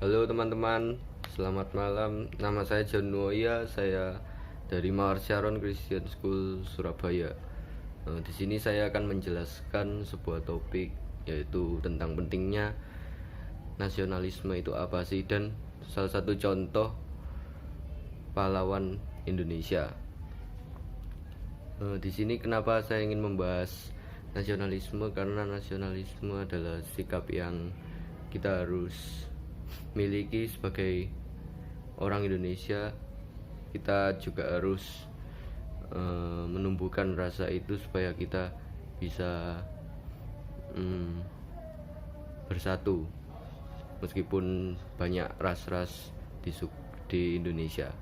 Halo teman-teman, selamat malam. Nama saya John Nuoya, saya dari Mawar Sharon Christian School Surabaya. Di sini saya akan menjelaskan sebuah topik, yaitu tentang pentingnya nasionalisme itu apa sih, dan salah satu contoh pahlawan Indonesia. Di sini kenapa saya ingin membahas nasionalisme, karena nasionalisme adalah sikap yang kita harus miliki sebagai orang Indonesia. Kita juga harus menumbuhkan rasa itu supaya kita bisa bersatu meskipun banyak ras-ras di Indonesia.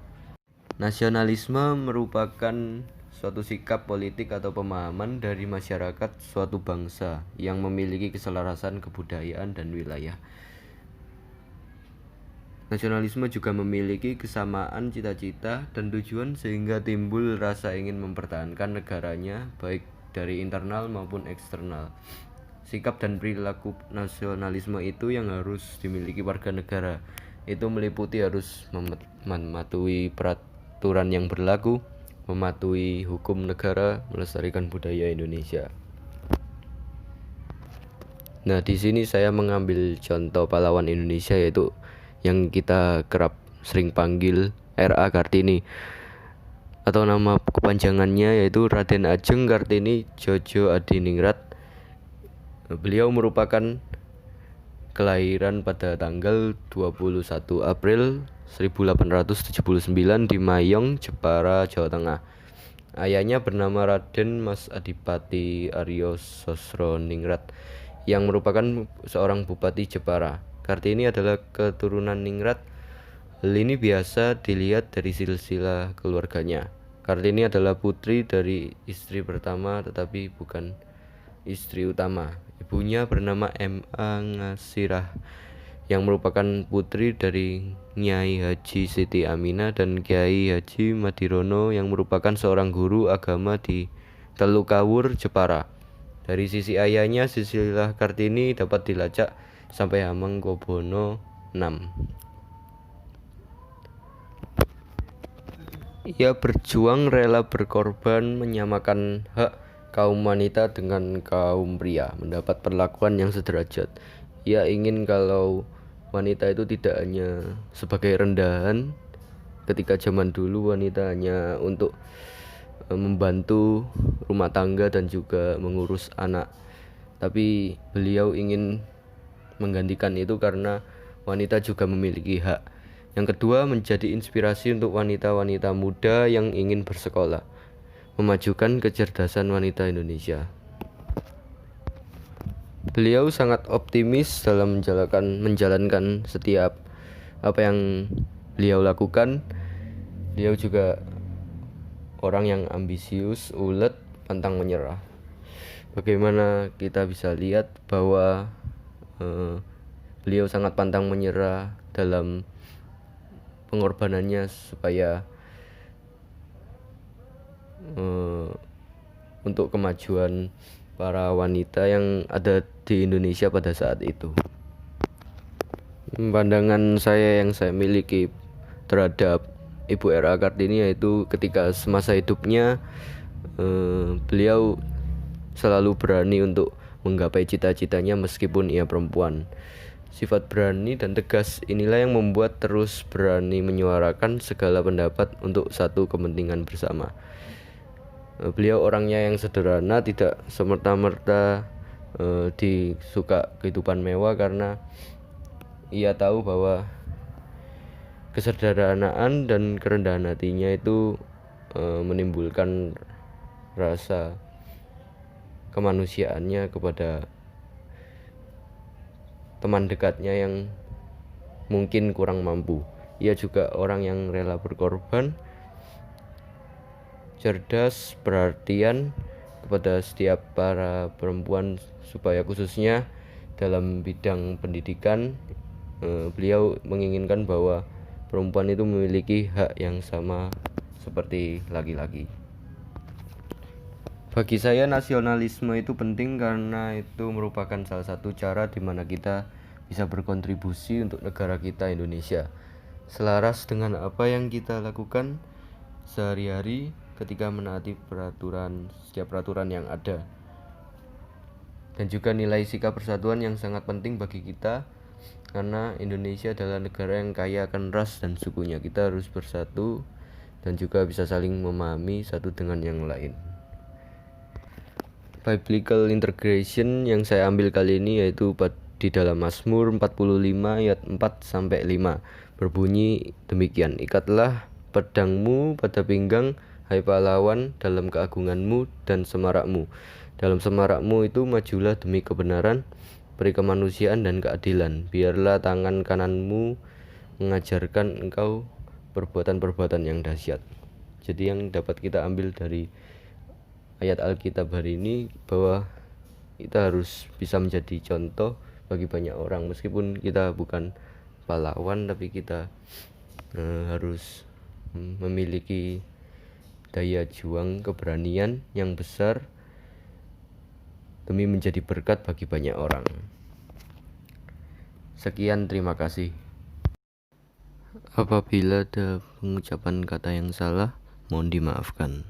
Nasionalisme merupakan suatu sikap politik atau pemahaman dari masyarakat suatu bangsa yang memiliki keselarasan kebudayaan dan wilayah. Nasionalisme juga memiliki kesamaan cita-cita dan tujuan sehingga timbul rasa ingin mempertahankan negaranya baik dari internal maupun eksternal. Sikap dan perilaku nasionalisme itu yang harus dimiliki warga negara. Itu meliputi harus mematuhi peraturan yang berlaku, mematuhi hukum negara, melestarikan budaya Indonesia. Nah, di sini saya mengambil contoh pahlawan Indonesia, yaitu yang kita kerap sering panggil R.A. Kartini, atau nama kepanjangannya yaitu Raden Ajeng Kartini Djojo Adiningrat. Beliau merupakan kelahiran pada tanggal 21 April 1879 di Mayong, Jepara, Jawa Tengah. Ayahnya bernama Raden Mas Adipati Aryo Sosroningrat yang merupakan seorang bupati Jepara. Kartini adalah keturunan Ningrat. Hal ini biasa dilihat dari silsilah keluarganya. Kartini adalah putri dari istri pertama tetapi bukan istri utama. Ibunya bernama M.A. Ngasirah yang merupakan putri dari Nyai Haji Siti Aminah dan Kiai Haji Madirono yang merupakan seorang guru agama di Telukawur, Jepara. Dari sisi ayahnya, silsilah Kartini dapat dilacak sampai Hamengkubuwono VI. Ia berjuang rela berkorban menyamakan hak kaum wanita dengan kaum pria, mendapat perlakuan yang sederajat. Ia ingin kalau wanita itu tidak hanya sebagai rendahan. Ketika zaman dulu wanita hanya untuk membantu rumah tangga dan juga mengurus anak, tapi beliau ingin menggantikan itu karena wanita juga memiliki hak. Yang kedua, menjadi inspirasi untuk wanita-wanita muda yang ingin bersekolah, memajukan kecerdasan wanita Indonesia. Beliau sangat optimis dalam menjalankan setiap apa yang beliau lakukan. Beliau juga orang yang ambisius, ulet, pantang menyerah. Bagaimana kita bisa lihat bahwa beliau sangat pantang menyerah dalam pengorbanannya supaya untuk kemajuan para wanita yang ada di Indonesia pada saat itu. Pandangan saya yang saya miliki terhadap Ibu R.A. Kartini yaitu ketika semasa hidupnya beliau selalu berani untuk menggapai cita-citanya meskipun ia perempuan. Sifat berani dan tegas inilah yang membuat terus berani menyuarakan segala pendapat untuk satu kepentingan bersama. Beliau orangnya yang sederhana, tidak semerta-merta disuka kehidupan mewah karena ia tahu bahwa kesederhanaan dan kerendahan hatinya itu menimbulkan rasa kemanusiaannya kepada teman dekatnya yang mungkin kurang mampu. Ia juga orang yang rela berkorban, cerdas, perhatian kepada setiap para perempuan, supaya khususnya dalam bidang pendidikan beliau menginginkan bahwa perempuan itu memiliki hak yang sama seperti laki-laki. Bagi saya nasionalisme itu penting karena itu merupakan salah satu cara di mana kita bisa berkontribusi untuk negara kita Indonesia, selaras dengan apa yang kita lakukan sehari-hari ketika menaati setiap peraturan yang ada. Dan juga nilai sikap persatuan yang sangat penting bagi kita, karena Indonesia adalah negara yang kaya akan ras dan sukunya. Kita harus bersatu dan juga bisa saling memahami satu dengan yang lain. Biblical integration yang saya ambil kali ini yaitu di dalam Mazmur 45 ayat 4-5 berbunyi demikian: ikatlah pedangmu pada pinggang, hai pahlawan, dalam keagunganmu dan semarakmu. Dalam semarakmu itu majulah demi kebenaran, peri kemanusiaan dan keadilan. Biarlah tangan kananmu mengajarkan engkau perbuatan-perbuatan yang dahsyat. Jadi yang dapat kita ambil dari ayat Alkitab hari ini, bahwa kita harus bisa menjadi contoh bagi banyak orang. Meskipun kita bukan pahlawan, tapi kita harus memiliki daya juang, keberanian yang besar demi menjadi berkat bagi banyak orang. Sekian, terima kasih. Apabila ada pengucapan kata yang salah, mohon dimaafkan.